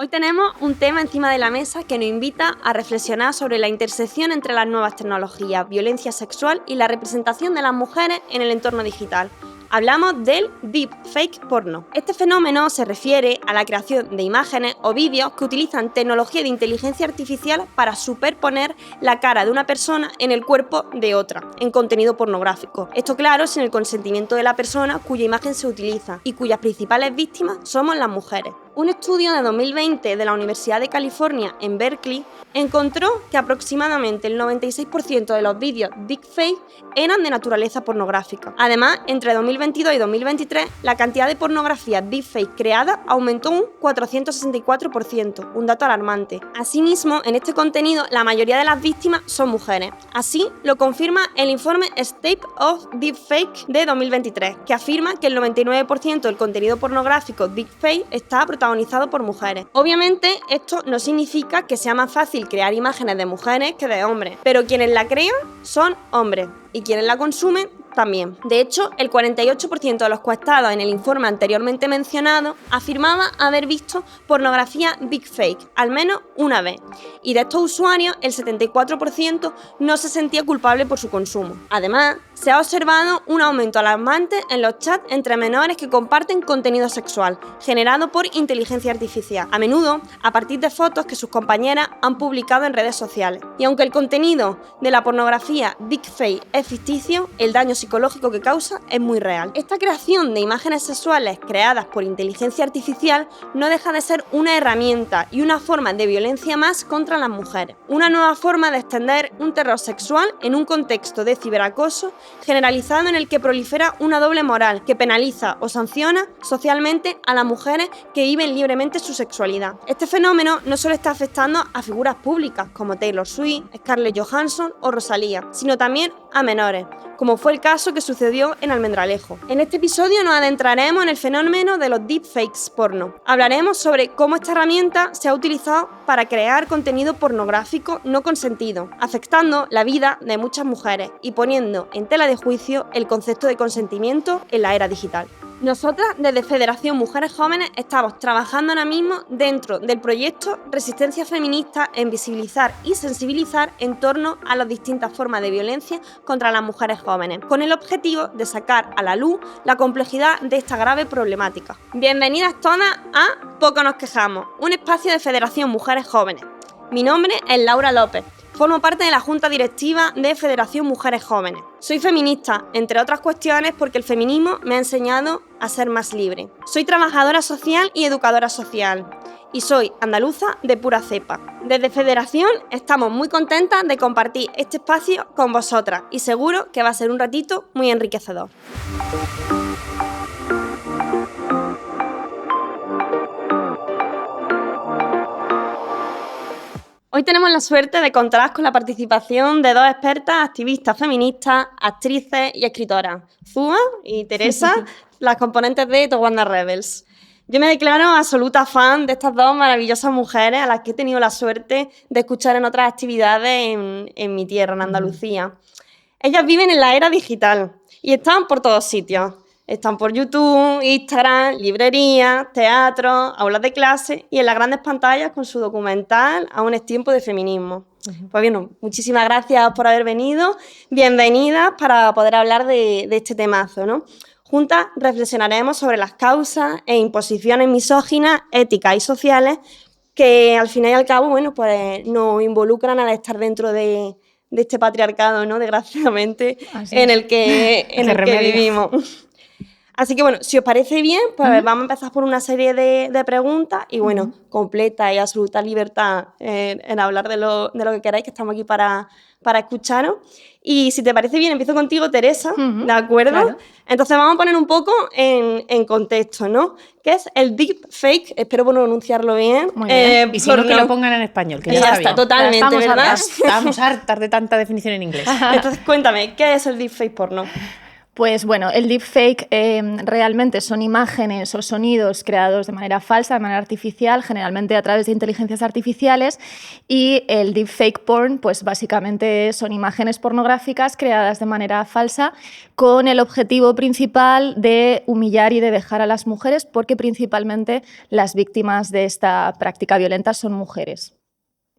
Hoy tenemos un tema encima de la mesa que nos invita a reflexionar sobre la intersección entre las nuevas tecnologías, violencia sexual y la representación de las mujeres en el entorno digital. Hablamos del deepfake porno. Este fenómeno se refiere a la creación de imágenes o vídeos que utilizan tecnología de inteligencia artificial para superponer la cara de una persona en el cuerpo de otra, en contenido pornográfico. Esto, claro, sin el consentimiento de la persona cuya imagen se utiliza y cuyas principales víctimas somos las mujeres. Un estudio de 2020 de la Universidad de California en Berkeley encontró que aproximadamente el 96% de los vídeos deepfake eran de naturaleza pornográfica. Además, entre 2022 y 2023, la cantidad de pornografía deepfake creada aumentó un 464%, un dato alarmante. Asimismo, en este contenido, la mayoría de las víctimas son mujeres. Así lo confirma el informe State of Deepfake de 2023, que afirma que el 99% del contenido pornográfico deepfake está protagonizado por mujeres. Obviamente, esto no significa que sea más fácil crear imágenes de mujeres que de hombres, pero quienes la crean son hombres y quienes la consumen también. De hecho, el 48% de los encuestados en el informe anteriormente mencionado afirmaba haber visto pornografía deepfake al menos una vez, y de estos usuarios el 74% no se sentía culpable por su consumo. Además, se ha observado un aumento alarmante en los chats entre menores que comparten contenido sexual generado por inteligencia artificial, a menudo a partir de fotos que sus compañeras han publicado en redes sociales. Y aunque el contenido de la pornografía deepfake es ficticio, el daño psicológico que causa es muy real. Esta creación de imágenes sexuales creadas por inteligencia artificial no deja de ser una herramienta y una forma de violencia más contra las mujeres. Una nueva forma de extender un terror sexual en un contexto de ciberacoso generalizado en el que prolifera una doble moral que penaliza o sanciona socialmente a las mujeres que viven libremente su sexualidad. Este fenómeno no solo está afectando a figuras públicas como Taylor Swift, Scarlett Johansson o Rosalía, sino también a menores, como fue el caso que sucedió en Almendralejo. En este episodio nos adentraremos en el fenómeno de los deepfakes porno. Hablaremos sobre cómo esta herramienta se ha utilizado para crear contenido pornográfico no consentido, afectando la vida de muchas mujeres y poniendo en tela de juicio el concepto de consentimiento en la era digital. Nosotras, desde Federación Mujeres Jóvenes, estamos trabajando ahora mismo dentro del proyecto Resistencia Feminista en visibilizar y sensibilizar en torno a las distintas formas de violencia contra las mujeres jóvenes, con el objetivo de sacar a la luz la complejidad de esta grave problemática. Bienvenidas todas a Poco Nos Quejamos, un espacio de Federación Mujeres Jóvenes. Mi nombre es Laura López. Formo parte de la Junta Directiva de Federación Mujeres Jóvenes. Soy feminista, entre otras cuestiones porque el feminismo me ha enseñado a ser más libre. Soy trabajadora social y educadora social. Y soy andaluza de pura cepa. Desde Federación estamos muy contentas de compartir este espacio con vosotras y seguro que va a ser un ratito muy enriquecedor. Hoy tenemos la suerte de contar con la participación de dos expertas, activistas feministas, actrices y escritoras, Zúa y Teresa, las componentes de Towanda Rebels. Yo me declaro absoluta fan de estas dos maravillosas mujeres a las que he tenido la suerte de escuchar en otras actividades en mi tierra, en Andalucía. Ellas viven en la era digital y están por todos sitios. Están por YouTube, Instagram, librerías, teatros, aulas de clase y en las grandes pantallas con su documental Aún es tiempo de feminismo. Pues bueno, muchísimas gracias por haber venido. Bienvenidas para poder hablar de este temazo, ¿no? Juntas reflexionaremos sobre las causas e imposiciones misóginas, éticas y sociales que al fin y al cabo, bueno, pues nos involucran al estar dentro de este patriarcado, ¿no? Desgraciadamente, en el que vivimos. Así que bueno, si os parece bien, pues vamos a empezar por una serie de preguntas y bueno, completa y absoluta libertad en hablar de lo que queráis, que estamos aquí para escucharos. Y si te parece bien, empiezo contigo, Teresa, ¿de acuerdo? Claro. Entonces vamos a poner un poco en contexto, ¿no? ¿Qué es el deepfake? Espero pronunciarlo bien. Muy bien. Y si no, que lo pongan en español, que ya está, totalmente, ¿verdad? Estamos hartas de tanta definición en inglés. Entonces cuéntame, ¿qué es el deepfake porno? Pues bueno, el deepfake realmente son imágenes o sonidos creados de manera falsa, de manera artificial, generalmente a través de inteligencias artificiales, y el deepfake porn, pues básicamente son imágenes pornográficas creadas de manera falsa con el objetivo principal de humillar y de vejar a las mujeres, porque principalmente las víctimas de esta práctica violenta son mujeres.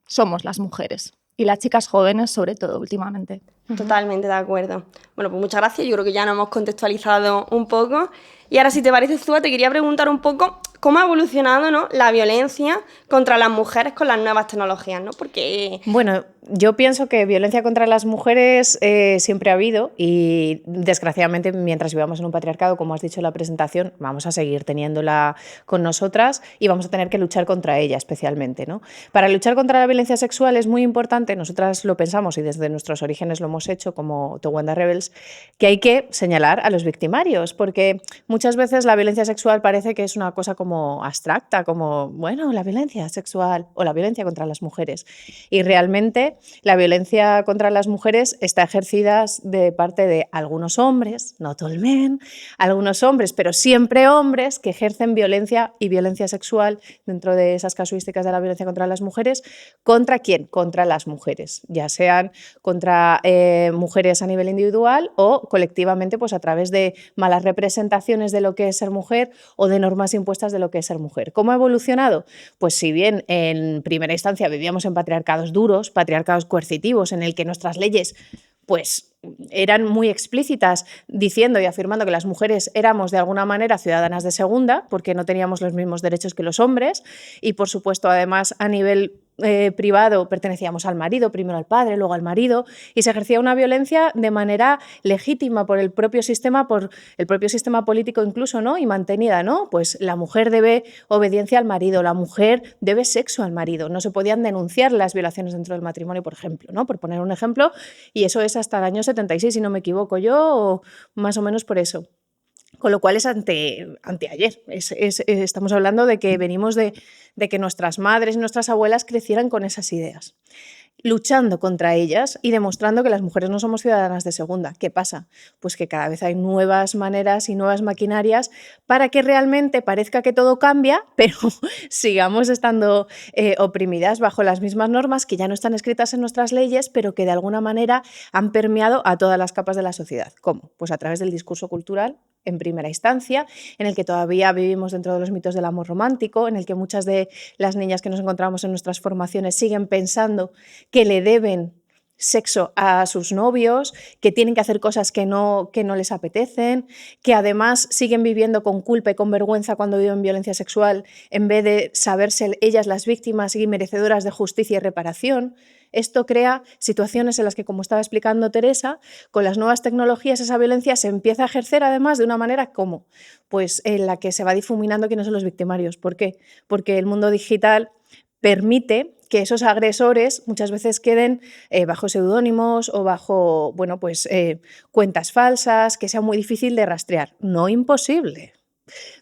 Somos las mujeres. Y las chicas jóvenes, sobre todo, últimamente. Totalmente de acuerdo. Bueno, pues muchas gracias. Yo creo que ya nos hemos contextualizado un poco. Y ahora, si te parece, Zúa, te quería preguntar un poco cómo ha evolucionado, ¿no?, la violencia contra las mujeres con las nuevas tecnologías, ¿no? Porque... Bueno, yo pienso que violencia contra las mujeres siempre ha habido y, desgraciadamente, mientras vivamos en un patriarcado, como has dicho en la presentación, vamos a seguir teniéndola con nosotras y vamos a tener que luchar contra ella especialmente, ¿no? Para luchar contra la violencia sexual es muy importante, nosotras lo pensamos y desde nuestros orígenes lo hemos hecho como Towanda Rebels, que hay que señalar a los victimarios, porque muchas veces la violencia sexual parece que es una cosa como abstracta, como, bueno, la violencia sexual o la violencia contra las mujeres. Y realmente la violencia contra las mujeres está ejercida de parte de algunos hombres, not all men, algunos hombres, pero siempre hombres que ejercen violencia y violencia sexual dentro de esas casuísticas de la violencia contra las mujeres. ¿Contra quién? Contra las mujeres, ya sean contra mujeres a nivel individual o colectivamente, pues a través de malas representaciones de lo que es ser mujer o de normas impuestas de lo que es ser mujer. ¿Cómo ha evolucionado? Pues si bien en primera instancia vivíamos en patriarcados duros, patriarcados coercitivos, en el que nuestras leyes pues eran muy explícitas diciendo y afirmando que las mujeres éramos de alguna manera ciudadanas de segunda porque no teníamos los mismos derechos que los hombres y, por supuesto, además a nivel privado pertenecíamos al marido, primero al padre, luego al marido, y se ejercía una violencia de manera legítima por el propio sistema político incluso, ¿no? Y mantenida, ¿no? Pues la mujer debe obediencia al marido, la mujer debe sexo al marido, no se podían denunciar las violaciones dentro del matrimonio, por ejemplo, ¿no? Por poner un ejemplo, y eso es hasta el año 76, si no me equivoco yo, o más o menos por eso. Con lo cual es anteayer. Estamos hablando de que venimos de que nuestras madres y nuestras abuelas crecieran con esas ideas, luchando contra ellas y demostrando que las mujeres no somos ciudadanas de segunda. ¿Qué pasa? Pues que cada vez hay nuevas maneras y nuevas maquinarias para que realmente parezca que todo cambia, pero sigamos estando oprimidas bajo las mismas normas que ya no están escritas en nuestras leyes, pero que de alguna manera han permeado a todas las capas de la sociedad. ¿Cómo? Pues a través del discurso cultural, en primera instancia, en el que todavía vivimos dentro de los mitos del amor romántico, en el que muchas de las niñas que nos encontramos en nuestras formaciones siguen pensando que le deben sexo a sus novios, que tienen que hacer cosas que no les apetecen, que además siguen viviendo con culpa y con vergüenza cuando viven violencia sexual, en vez de saberse ellas las víctimas y merecedoras de justicia y reparación. Esto crea situaciones en las que, como estaba explicando Teresa, con las nuevas tecnologías esa violencia se empieza a ejercer además de una manera como, pues en la que se va difuminando quiénes son los victimarios. ¿Por qué? Porque el mundo digital permite que esos agresores muchas veces queden bajo seudónimos o bajo cuentas falsas, que sea muy difícil de rastrear. No imposible,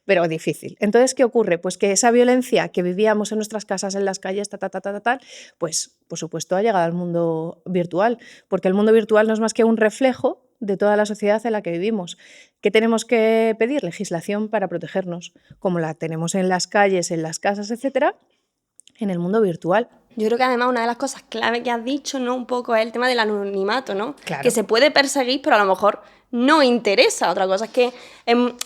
pero difícil. Entonces, ¿qué ocurre? Pues que esa violencia que vivíamos en nuestras casas, en las calles, pues por supuesto ha llegado al mundo virtual, porque el mundo virtual no es más que un reflejo de toda la sociedad en la que vivimos. ¿Qué tenemos que pedir? Legislación para protegernos, como la tenemos en las calles, en las casas, etcétera, en el mundo virtual. Yo creo que además una de las cosas clave que has dicho, ¿no?, un poco es el tema del anonimato, ¿no? Claro. Que se puede perseguir, pero a lo mejor no interesa. Otra cosa es que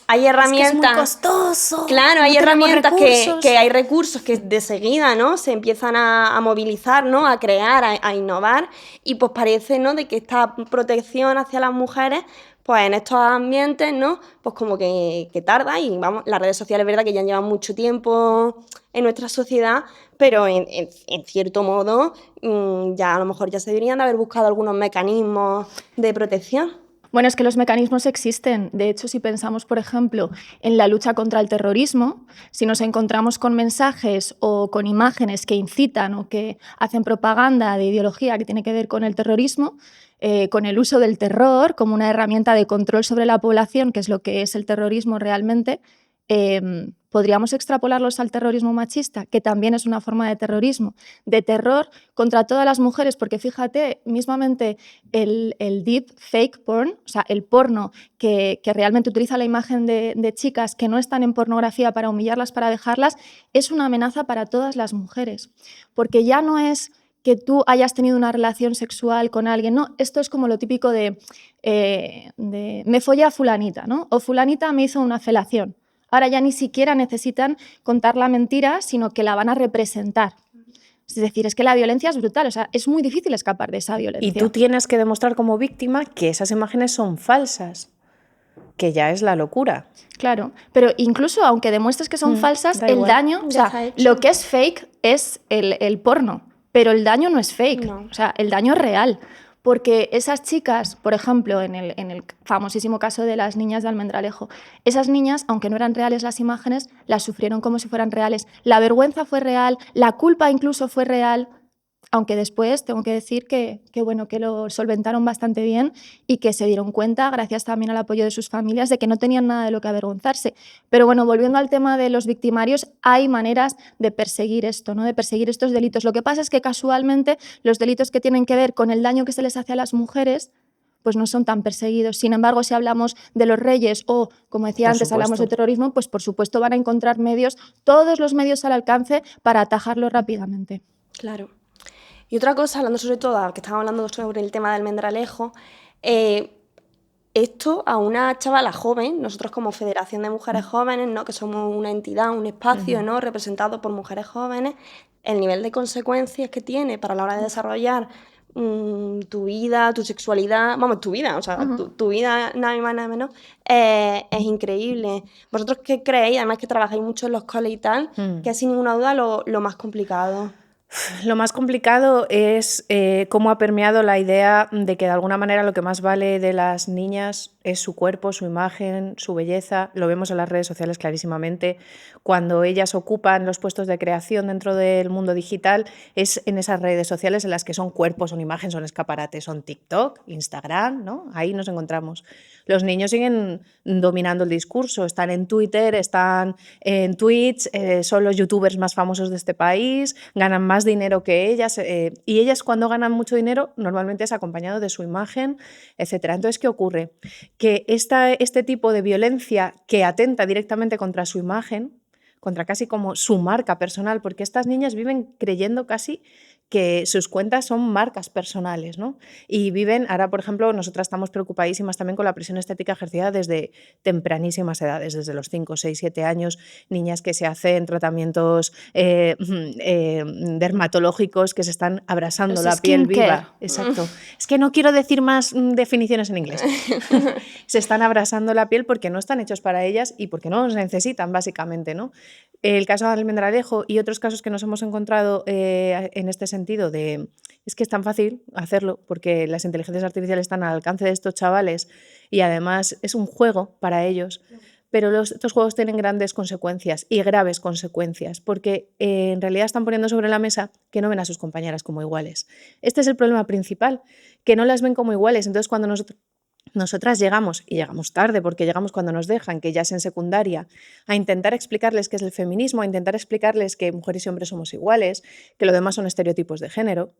hay herramientas... Es que es muy costoso. Claro, hay herramientas que hay recursos que de seguida, ¿no?, se empiezan a movilizar, ¿no?, a crear, a innovar, y pues parece, ¿no?, de que esta protección hacia las mujeres, pues en estos ambientes, ¿no?, pues como que tarda, y vamos, las redes sociales es verdad que ya llevan mucho tiempo en nuestra sociedad, pero en cierto modo ya a lo mejor ya se deberían de haber buscado algunos mecanismos de protección. Bueno, es que los mecanismos existen. De hecho, si pensamos, por ejemplo, en la lucha contra el terrorismo, si nos encontramos con mensajes o con imágenes que incitan o que hacen propaganda de ideología que tiene que ver con el terrorismo, con el uso del terror como una herramienta de control sobre la población, que es lo que es el terrorismo realmente, podríamos extrapolarlos al terrorismo machista, que también es una forma de terrorismo, de terror contra todas las mujeres, porque fíjate, mismamente el deep fake porn, o sea, el porno que realmente utiliza la imagen de chicas que no están en pornografía para humillarlas, para dejarlas, es una amenaza para todas las mujeres, porque ya no es que tú hayas tenido una relación sexual con alguien, no, esto es como lo típico de me follé a fulanita, ¿no? O fulanita me hizo una felación. Ahora ya ni siquiera necesitan contar la mentira, sino que la van a representar. Es decir, es que la violencia es brutal, o sea, es muy difícil escapar de esa violencia. Y tú tienes que demostrar como víctima que esas imágenes son falsas, que ya es la locura. Claro, pero incluso aunque demuestres que son falsas, da el igual. daño, o sea, lo que es fake es el porno, pero el daño no es fake, No. o sea, el daño es real. Porque esas chicas, por ejemplo, en el famosísimo caso de las niñas de Almendralejo, esas niñas, aunque no eran reales las imágenes, las sufrieron como si fueran reales. La vergüenza fue real, la culpa incluso fue real, aunque después tengo que decir que bueno, que lo solventaron bastante bien y que se dieron cuenta, gracias también al apoyo de sus familias, de que no tenían nada de lo que avergonzarse. Pero bueno, volviendo al tema de los victimarios, hay maneras de perseguir esto, ¿no? De perseguir estos delitos. Lo que pasa es que casualmente los delitos que tienen que ver con el daño que se les hace a las mujeres pues no son tan perseguidos. Sin embargo, si hablamos de los reyes o, como decía Por antes, supuesto. hablamos de terrorismo, pues por supuesto van a encontrar medios, todos los medios al alcance para atajarlo rápidamente. Claro. Y otra cosa, hablando sobre todo, que estamos hablando sobre el tema del Almendralejo, esto a una chavala joven, nosotros como Federación de Mujeres Jóvenes, ¿no? Que somos una entidad, un espacio, ¿no? Representado por mujeres jóvenes, el nivel de consecuencias que tiene para la hora de desarrollar tu vida, tu sexualidad, vamos, tu vida, o sea, tu vida, nada más, nada menos, es increíble. ¿Vosotros qué creéis? Además que trabajáis mucho en los coles y tal, que es sin ninguna duda lo más complicado. Lo más complicado es cómo ha permeado la idea de que de alguna manera lo que más vale de las niñas es su cuerpo, su imagen, su belleza. Lo vemos en las redes sociales clarísimamente. Cuando ellas ocupan los puestos de creación dentro del mundo digital, es en esas redes sociales en las que son cuerpos, son imágenes, son escaparates, son TikTok, Instagram, ¿no? Ahí nos encontramos. Los niños siguen dominando el discurso, están en Twitter, están en Twitch, son los youtubers más famosos de este país, ganan más dinero que ellas, y ellas cuando ganan mucho dinero normalmente es acompañado de su imagen, etcétera. Entonces, ¿qué ocurre? Que este tipo de violencia que atenta directamente contra su imagen, contra casi como su marca personal, porque estas niñas viven creyendo casi que sus cuentas son marcas personales, ¿no? Y viven, ahora por ejemplo, nosotras estamos preocupadísimas también con la presión estética ejercida desde tempranísimas edades, desde los 5, 6, 7 años, niñas que se hacen tratamientos dermatológicos, que se están abrasando la piel viva. Exacto. Es que no quiero decir más definiciones en inglés. Se están abrasando la piel porque no están hechos para ellas y porque no los necesitan, básicamente, ¿no? El caso de Almendralejo y otros casos que nos hemos encontrado en este sentido es que es tan fácil hacerlo porque las inteligencias artificiales están al alcance de estos chavales y además es un juego para ellos, pero estos juegos tienen grandes consecuencias y graves consecuencias porque en realidad están poniendo sobre la mesa que no ven a sus compañeras como iguales. Este es el problema principal, que no las ven como iguales. Entonces cuando nosotras llegamos, y llegamos tarde porque llegamos cuando nos dejan, que ya es en secundaria, a intentar explicarles qué es el feminismo, a intentar explicarles que mujeres y hombres somos iguales, que lo demás son estereotipos de género,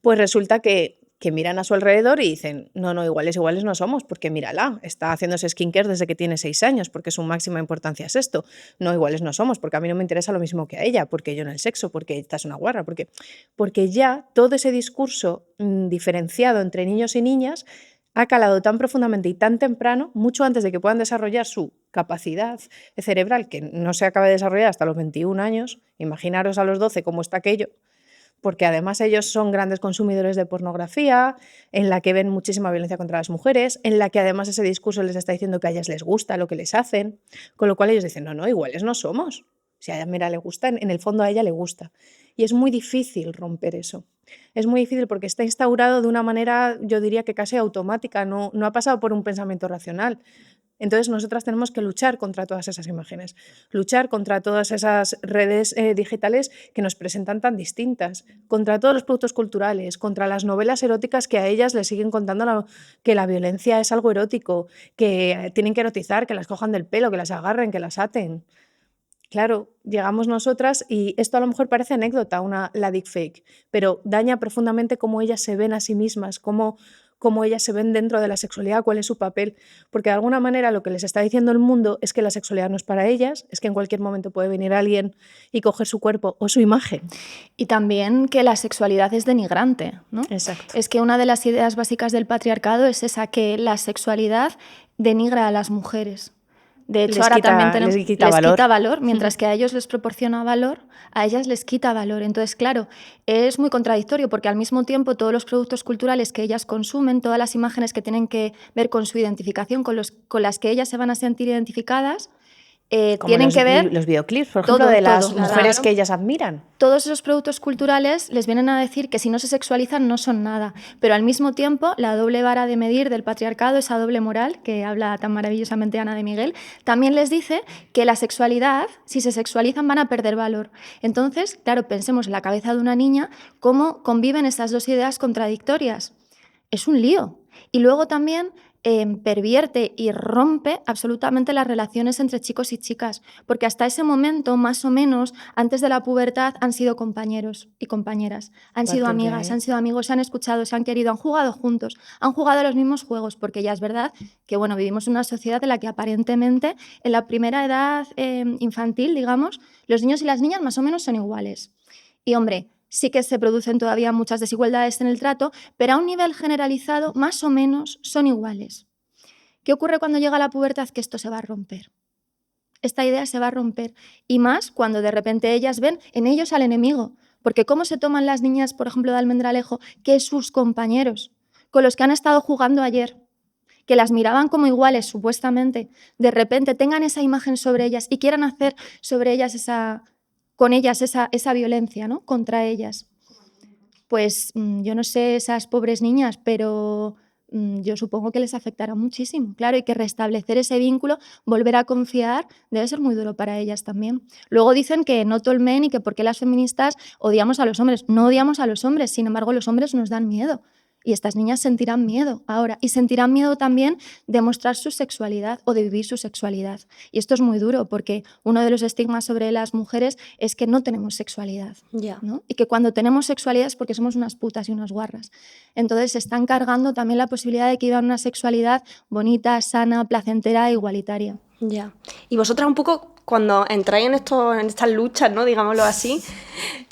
pues resulta que miran a su alrededor y dicen, no, iguales no somos, porque mírala, está haciéndose skincare desde que tiene 6 años, porque su máxima importancia es esto. No, iguales no somos, porque a mí no me interesa lo mismo que a ella, porque yo en el sexo, porque esta es una guarra, porque ya todo ese discurso diferenciado entre niños y niñas ha calado tan profundamente y tan temprano, mucho antes de que puedan desarrollar su capacidad cerebral, que no se acaba de desarrollar hasta los 21 años, imaginaros a los 12 cómo está aquello, porque además ellos son grandes consumidores de pornografía, en la que ven muchísima violencia contra las mujeres, en la que además ese discurso les está diciendo que a ellas les gusta lo que les hacen, con lo cual ellos dicen, no, iguales no somos. Si a ella, mira, le gusta, en el fondo a ella le gusta. Y es muy difícil romper eso. Es muy difícil porque está instaurado de una manera, yo diría que casi automática, no ha pasado por un pensamiento racional. Entonces nosotras tenemos que luchar contra todas esas imágenes, luchar contra todas esas redes digitales que nos presentan tan distintas, contra todos los productos culturales, contra las novelas eróticas que a ellas les siguen contando que la violencia es algo erótico, que tienen que erotizar, que las cojan del pelo, que las agarren, que las aten. Claro, llegamos nosotras y esto a lo mejor parece anécdota, la deepfake, pero daña profundamente cómo ellas se ven a sí mismas, cómo ellas se ven dentro de la sexualidad, cuál es su papel. Porque de alguna manera lo que les está diciendo el mundo es que la sexualidad no es para ellas, es que en cualquier momento puede venir alguien y coger su cuerpo o su imagen. Y también que la sexualidad es denigrante, ¿no? Exacto. Es que una de las ideas básicas del patriarcado es esa, que la sexualidad denigra a las mujeres. De hecho, ahora también les quita valor, mientras que a ellos les proporciona valor, a ellas les quita valor. Entonces, claro, es muy contradictorio porque al mismo tiempo todos los productos culturales que ellas consumen, todas las imágenes que tienen que ver con su identificación, con las que ellas se van a sentir identificadas, tienen que ver los videoclips, por ejemplo, de las mujeres que ellas admiran. Todos esos productos culturales les vienen a decir que si no se sexualizan no son nada, pero al mismo tiempo la doble vara de medir del patriarcado, esa doble moral que habla tan maravillosamente Ana de Miguel, también les dice que la sexualidad, si se sexualizan, van a perder valor. Entonces, claro, pensemos en la cabeza de una niña cómo conviven estas dos ideas contradictorias. Es un lío. Y luego también pervierte y rompe absolutamente las relaciones entre chicos y chicas, porque hasta ese momento, más o menos, antes de la pubertad, han sido compañeros y compañeras, han sido amigas, han sido amigos, se han escuchado, se han querido, han jugado juntos, han jugado a los mismos juegos, porque ya es verdad que bueno, vivimos en una sociedad en la que aparentemente en la primera edad infantil, digamos, los niños y las niñas más o menos son iguales. Y hombre, sí que se producen todavía muchas desigualdades en el trato, pero a un nivel generalizado más o menos son iguales. ¿Qué ocurre cuando llega la pubertad? Que esto se va a romper. Esta idea se va a romper. Y más cuando de repente ellas ven en ellos al enemigo. Porque ¿cómo se toman las niñas, por ejemplo, de Almendralejo, que sus compañeros, con los que han estado jugando ayer, que las miraban como iguales, supuestamente, de repente tengan esa imagen sobre ellas y quieran hacer sobre ellas con ellas esa violencia, ¿no? Contra ellas? Pues yo no sé esas pobres niñas, pero yo supongo que les afectará muchísimo. Claro, y que restablecer ese vínculo, volver a confiar, debe ser muy duro para ellas también. Luego dicen que no all men y que por qué las feministas odiamos a los hombres. No odiamos a los hombres, sin embargo los hombres nos dan miedo. Y estas niñas sentirán miedo ahora. Y sentirán miedo también de mostrar su sexualidad o de vivir su sexualidad. Y esto es muy duro porque uno de los estigmas sobre las mujeres es que no tenemos sexualidad, ¿no? Y que cuando tenemos sexualidad es porque somos unas putas y unas guarras. Entonces se están cargando también la posibilidad de que vivan una sexualidad bonita, sana, placentera e igualitaria. Ya. Y vosotras un poco, cuando entráis en estas luchas, ¿no? Digámoslo así,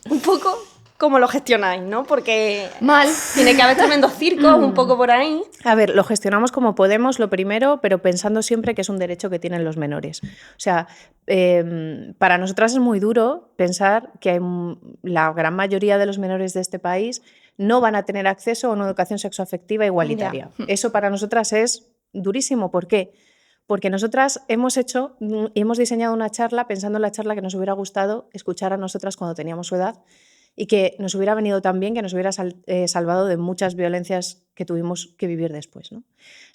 un poco... ¿Cómo lo gestionáis, no? Porque mal. Tiene que haber tremendos circos un poco por ahí. A ver, lo gestionamos como podemos, lo primero, pero pensando siempre que es un derecho que tienen los menores. O sea, para nosotras es muy duro pensar que la gran mayoría de los menores de este país no van a tener acceso a una educación sexoafectiva igualitaria. Ya. Eso para nosotras es durísimo. ¿Por qué? Porque nosotras hemos diseñado una charla pensando en la charla que nos hubiera gustado escuchar a nosotras cuando teníamos su edad, y que nos hubiera venido tan bien, que nos hubiera salvado de muchas violencias que tuvimos que vivir después, ¿no?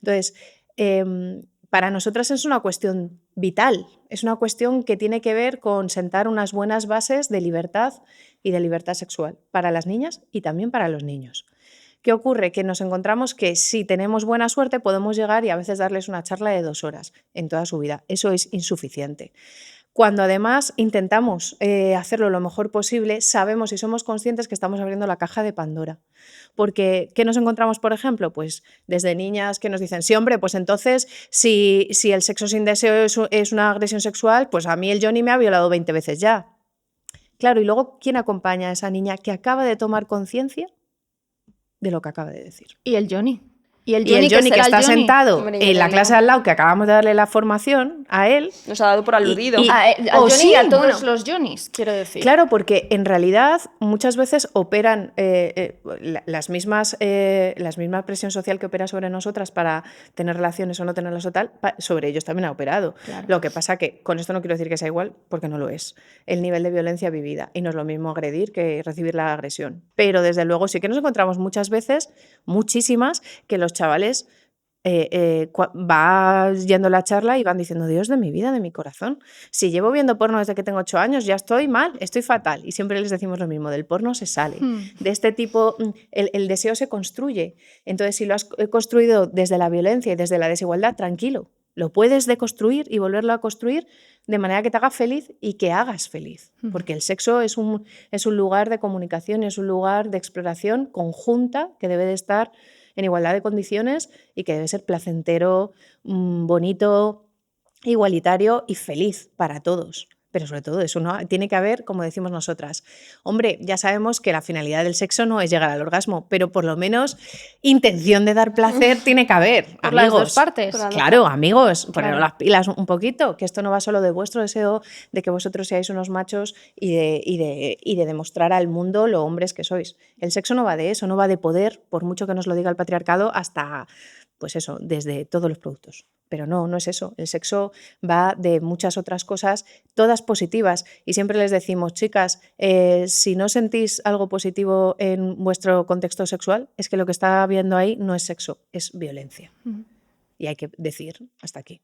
Entonces, para nosotras es una cuestión vital, es una cuestión que tiene que ver con sentar unas buenas bases de libertad y de libertad sexual para las niñas y también para los niños. ¿Qué ocurre? Que nos encontramos que si tenemos buena suerte podemos llegar y a veces darles una charla de 2 horas en toda su vida. Eso es insuficiente. Cuando además intentamos hacerlo lo mejor posible, sabemos y somos conscientes que estamos abriendo la caja de Pandora. Porque, ¿qué nos encontramos, por ejemplo? Pues desde niñas que nos dicen, sí, hombre, pues entonces, si el sexo sin deseo es una agresión sexual, pues a mí el Johnny me ha violado 20 veces ya. Claro, y luego, ¿quién acompaña a esa niña que acaba de tomar conciencia de lo que acaba de decir? Y el Johnny. Y el Johnny que está sentado en la clase al lado, que acabamos de darle la formación a él. Nos ha dado por aludido. A Johnny sí, y a todos los Johnnys, quiero decir. Claro, porque en realidad muchas veces operan la misma presión social que opera sobre nosotras para tener relaciones o no tenerlas o tal, sobre ellos también ha operado. Claro. Lo que pasa que, con esto no quiero decir que sea igual, porque no lo es. El nivel de violencia vivida. Y no es lo mismo agredir que recibir la agresión. Pero desde luego sí que nos encontramos muchas veces, muchísimas, que los chavales va yendo la charla y van diciendo, Dios de mi vida, de mi corazón, si llevo viendo porno desde que tengo 8 años, ya estoy mal, estoy fatal. Y siempre les decimos lo mismo, del porno se sale. De este tipo, el deseo se construye. Entonces, si lo has construido desde la violencia y desde la desigualdad, tranquilo, Lo puedes deconstruir y volverlo a construir de manera que te haga feliz y que hagas feliz. Porque el sexo es un lugar de comunicación, es un lugar de exploración conjunta que debe de estar en igualdad de condiciones y que debe ser placentero, bonito, igualitario y feliz para todos. Pero sobre todo eso, ¿no? Tiene que haber, como decimos nosotras, hombre, ya sabemos que la finalidad del sexo no es llegar al orgasmo, pero por lo menos intención de dar placer tiene que haber, por amigos. las dos partes. Claro, amigos, poneros Claro. las pilas un poquito, que esto no va solo de vuestro deseo de que vosotros seáis unos machos y de demostrar al mundo lo hombres que sois. El sexo no va de eso, no va de poder, por mucho que nos lo diga el patriarcado, hasta, pues eso, desde todos los productos. Pero no es eso. El sexo va de muchas otras cosas, todas positivas. Y siempre les decimos, chicas, si no sentís algo positivo en vuestro contexto sexual, es que lo que está habiendo ahí no es sexo, es violencia. Y hay que decir hasta aquí.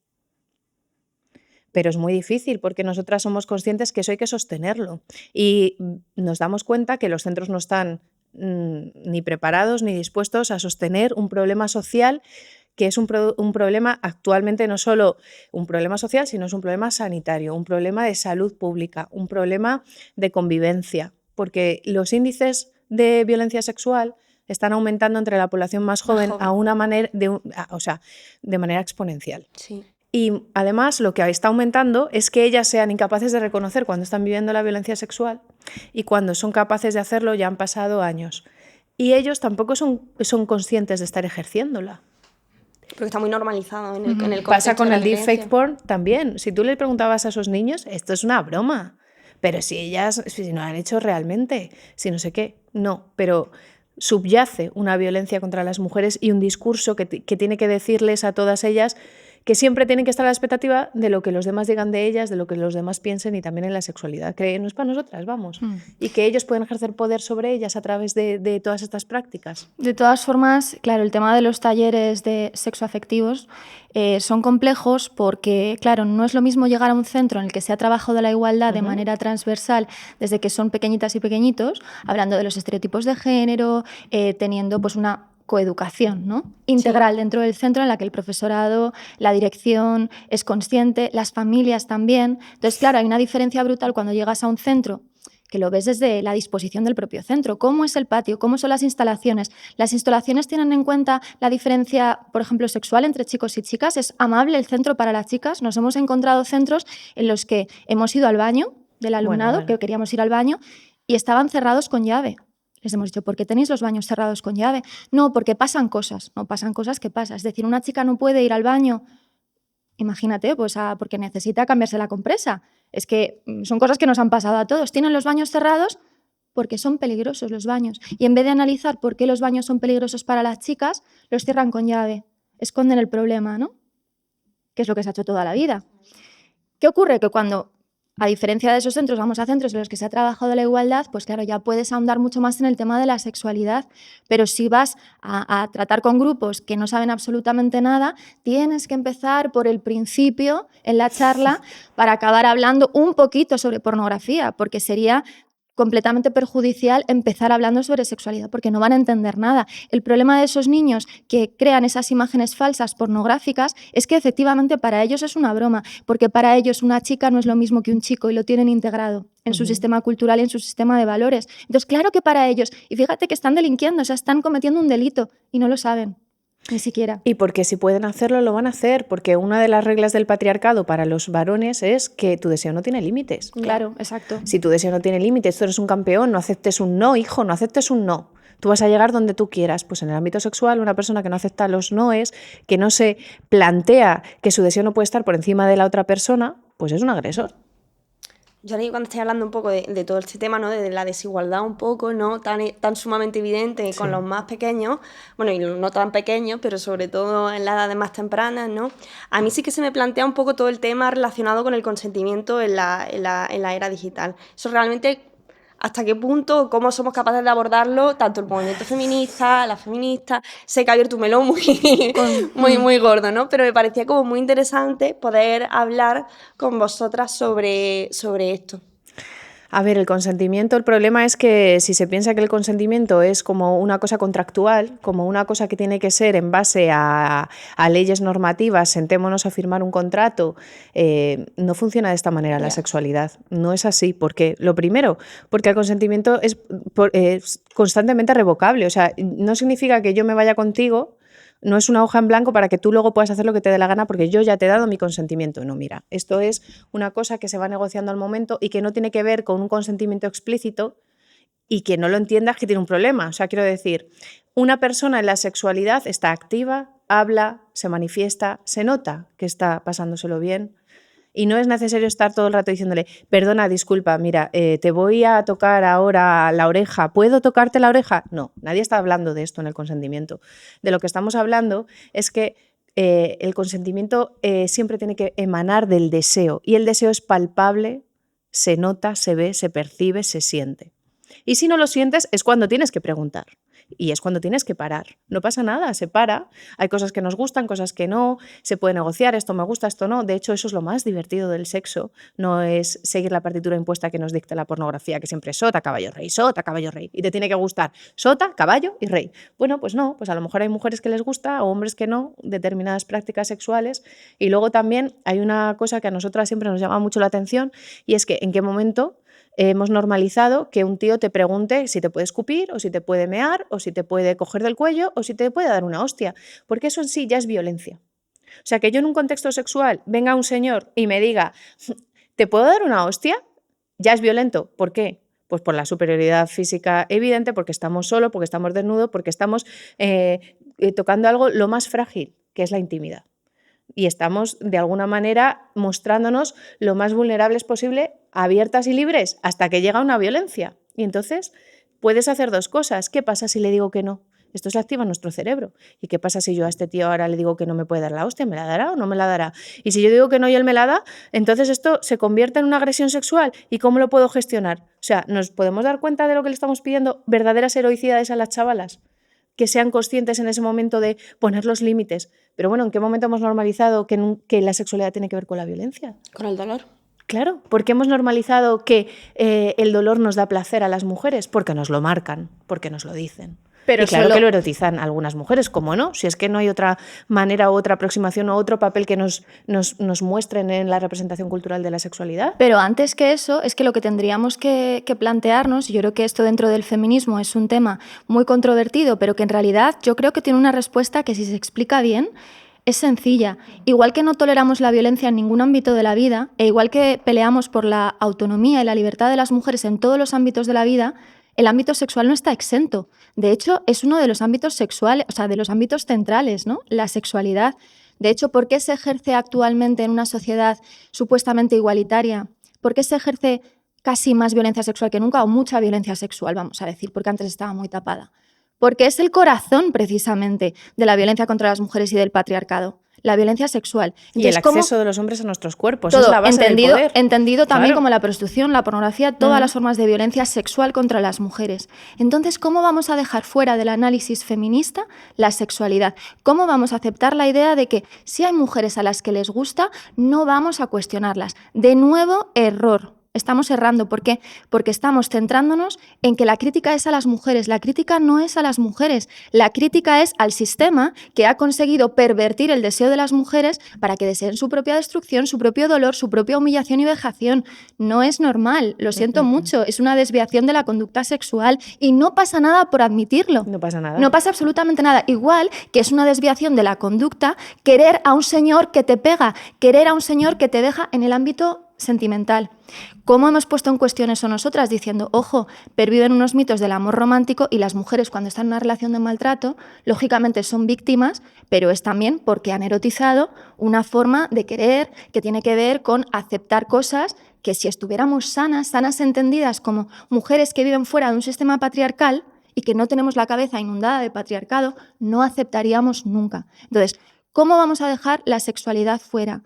Pero es muy difícil porque nosotras somos conscientes que eso hay que sostenerlo. Y nos damos cuenta que los centros no están ni preparados ni dispuestos a sostener un problema social que es un problema actualmente no solo un problema social, sino es un problema sanitario, un problema de salud pública, un problema de convivencia, porque los índices de violencia sexual están aumentando entre la población más joven a una manera, de manera exponencial. Sí. Y además lo que está aumentando es que ellas sean incapaces de reconocer cuando están viviendo la violencia sexual y cuando son capaces de hacerlo ya han pasado años. Y ellos tampoco son conscientes de estar ejerciéndola. Porque está muy normalizado en el contexto. Pasa con de la el violencia. deepfake porn también. Si tú le preguntabas a esos niños, esto es una broma. Pero si no lo han hecho realmente, si no sé qué, no. Pero subyace una violencia contra las mujeres y un discurso que tiene que decirles a todas ellas que siempre tienen que estar a la expectativa de lo que los demás digan de ellas, de lo que los demás piensen y también en la sexualidad, que no es para nosotras, vamos. Y que ellos pueden ejercer poder sobre ellas a través de todas estas prácticas. De todas formas, claro, el tema de los talleres de sexoafectivos son complejos porque, claro, no es lo mismo llegar a un centro en el que se ha trabajado la igualdad de manera transversal desde que son pequeñitas y pequeñitos, hablando de los estereotipos de género, teniendo pues una coeducación, ¿no? Integral dentro del centro en la que el profesorado, la dirección es consciente, las familias también. Entonces, claro, hay una diferencia brutal cuando llegas a un centro que lo ves desde la disposición del propio centro. ¿Cómo es el patio? ¿Cómo son las instalaciones? ¿Las instalaciones tienen en cuenta la diferencia, por ejemplo, sexual entre chicos y chicas? ¿Es amable el centro para las chicas? Nos hemos encontrado centros en los que hemos ido al baño del alumnado, que queríamos ir al baño, y estaban cerrados con llave. Les hemos dicho, ¿por qué tenéis los baños cerrados con llave? No, porque pasan cosas. No, pasan cosas que pasan. Es decir, una chica no puede ir al baño, imagínate, pues porque necesita cambiarse la compresa. Es que son cosas que nos han pasado a todos. Tienen los baños cerrados porque son peligrosos los baños. Y en vez de analizar por qué los baños son peligrosos para las chicas, los cierran con llave. Esconden el problema, ¿no? Que es lo que se ha hecho toda la vida. ¿Qué ocurre? Que cuando, a diferencia de esos centros, vamos a centros en los que se ha trabajado la igualdad, pues claro, ya puedes ahondar mucho más en el tema de la sexualidad. Pero si vas a tratar con grupos que no saben absolutamente nada, tienes que empezar por el principio en la charla para acabar hablando un poquito sobre pornografía, porque sería completamente perjudicial empezar hablando sobre sexualidad, porque no van a entender nada. El problema de esos niños que crean esas imágenes falsas pornográficas es que efectivamente para ellos es una broma, porque para ellos una chica no es lo mismo que un chico y lo tienen integrado en su sistema cultural y en su sistema de valores. Entonces, claro que para ellos, y fíjate que están delinquiendo, o sea, están cometiendo un delito y no lo saben. Ni siquiera. Y porque si pueden hacerlo, lo van a hacer, porque una de las reglas del patriarcado para los varones es que tu deseo no tiene límites. Claro, exacto. Si tu deseo no tiene límites, tú eres un campeón, no aceptes un no, hijo, no aceptes un no. Tú vas a llegar donde tú quieras. Pues en el ámbito sexual, una persona que no acepta los noes, que no se plantea que su deseo no puede estar por encima de la otra persona, pues es un agresor. Yo ahora cuando estoy hablando un poco de todo este tema, ¿no? De la desigualdad un poco, ¿no? Tan sumamente evidente con los más pequeños, bueno, y no tan pequeños, pero sobre todo en las edades más tempranas, ¿no? A mí sí que se me plantea un poco todo el tema relacionado con el consentimiento en la era digital. Eso realmente, ¿hasta qué punto, cómo somos capaces de abordarlo, tanto el movimiento feminista, las feministas? Sé que ha abierto un melón muy gordo, ¿no? Pero me parecía como muy interesante poder hablar con vosotras sobre esto. A ver, el consentimiento, el problema es que si se piensa que el consentimiento es como una cosa contractual, como una cosa que tiene que ser en base a leyes normativas, sentémonos a firmar un contrato, no funciona de esta manera la sexualidad. No es así. ¿Por qué? Lo primero, porque el consentimiento es constantemente revocable. O sea, no significa que yo me vaya contigo. No es una hoja en blanco para que tú luego puedas hacer lo que te dé la gana porque yo ya te he dado mi consentimiento. No, mira, esto es una cosa que se va negociando al momento y que no tiene que ver con un consentimiento explícito y que no lo entiendas que tiene un problema. O sea, quiero decir, una persona en la sexualidad está activa, habla, se manifiesta, se nota que está pasándoselo bien. Y no es necesario estar todo el rato diciéndole, perdona, disculpa, mira, te voy a tocar ahora la oreja, ¿puedo tocarte la oreja? No, nadie está hablando de esto en el consentimiento. De lo que estamos hablando es que el consentimiento siempre tiene que emanar del deseo y el deseo es palpable, se nota, se ve, se percibe, se siente. Y si no lo sientes es cuando tienes que preguntar. Y es cuando tienes que parar. No pasa nada, se para. Hay cosas que nos gustan, cosas que no. Se puede negociar, esto me gusta, esto no. De hecho, eso es lo más divertido del sexo. No es seguir la partitura impuesta que nos dicta la pornografía, que siempre es sota, caballo, rey. Y te tiene que gustar sota, caballo y rey. Bueno, pues no. Pues a lo mejor hay mujeres que les gusta o hombres que no, determinadas prácticas sexuales. Y luego también hay una cosa que a nosotras siempre nos llama mucho la atención y es que en qué momento hemos normalizado que un tío te pregunte si te puede escupir o si te puede mear o si te puede coger del cuello o si te puede dar una hostia, porque eso en sí ya es violencia. O sea, que yo en un contexto sexual venga un señor y me diga, ¿te puedo dar una hostia? Ya es violento. ¿Por qué? Pues por la superioridad física evidente, porque estamos solos, porque estamos desnudos, porque estamos tocando algo lo más frágil, que es la intimidad. Y estamos, de alguna manera, mostrándonos lo más vulnerables posible, abiertas y libres, hasta que llega una violencia. Y entonces puedes hacer dos cosas. ¿Qué pasa si le digo que no? Esto se activa en nuestro cerebro. ¿Y qué pasa si yo a este tío ahora le digo que no me puede dar la hostia? ¿Me la dará o no me la dará? Y si yo digo que no y él me la da, entonces esto se convierte en una agresión sexual. ¿Y cómo lo puedo gestionar? O sea, ¿nos podemos dar cuenta de lo que le estamos pidiendo? ¿Verdaderas heroicidades a las chavalas? Que sean conscientes en ese momento de poner los límites. Pero bueno, ¿en qué momento hemos normalizado que la sexualidad tiene que ver con la violencia? Con el dolor. Claro, porque hemos normalizado que el dolor nos da placer a las mujeres, porque nos lo marcan, porque nos lo dicen. Pero y claro que lo erotizan algunas mujeres, ¿cómo no? Si es que no hay otra manera, otra aproximación o otro papel que nos muestren en la representación cultural de la sexualidad. Pero antes que eso, es que lo que tendríamos que plantearnos, y yo creo que esto dentro del feminismo es un tema muy controvertido, pero que en realidad yo creo que tiene una respuesta que si se explica bien, es sencilla. Igual que no toleramos la violencia en ningún ámbito de la vida, e igual que peleamos por la autonomía y la libertad de las mujeres en todos los ámbitos de la vida, el ámbito sexual no está exento. De hecho, es uno de los ámbitos sexuales, o sea, de los ámbitos centrales, ¿no? La sexualidad. De hecho, ¿por qué se ejerce actualmente en una sociedad supuestamente igualitaria? ¿Por qué se ejerce casi más violencia sexual que nunca o mucha violencia sexual, vamos a decir, porque antes estaba muy tapada? Porque es el corazón, precisamente, de la violencia contra las mujeres y del patriarcado. La violencia sexual. Entonces, y el acceso de los hombres a nuestros cuerpos, todo, es la base del poder. Entendido también como la prostitución, la pornografía, todas las formas de violencia sexual contra las mujeres. Entonces, ¿cómo vamos a dejar fuera del análisis feminista la sexualidad? ¿Cómo vamos a aceptar la idea de que si hay mujeres a las que les gusta, no vamos a cuestionarlas? De nuevo, error. Estamos errando. ¿Por qué? Porque estamos centrándonos en que la crítica es a las mujeres. La crítica no es a las mujeres. La crítica es al sistema que ha conseguido pervertir el deseo de las mujeres para que deseen su propia destrucción, su propio dolor, su propia humillación y vejación. No es normal. Lo siento mucho. Es una desviación de la conducta sexual y no pasa nada por admitirlo. No pasa nada. No pasa absolutamente nada. Igual que es una desviación de la conducta querer a un señor que te pega, querer a un señor que te deja en el ámbito sentimental. ¿Cómo hemos puesto en cuestión eso nosotras? Diciendo, ojo, perviven unos mitos del amor romántico y las mujeres cuando están en una relación de maltrato, lógicamente son víctimas, pero es también porque han erotizado una forma de querer que tiene que ver con aceptar cosas que si estuviéramos sanas entendidas como mujeres que viven fuera de un sistema patriarcal y que no tenemos la cabeza inundada de patriarcado, no aceptaríamos nunca. Entonces, ¿cómo vamos a dejar la sexualidad fuera?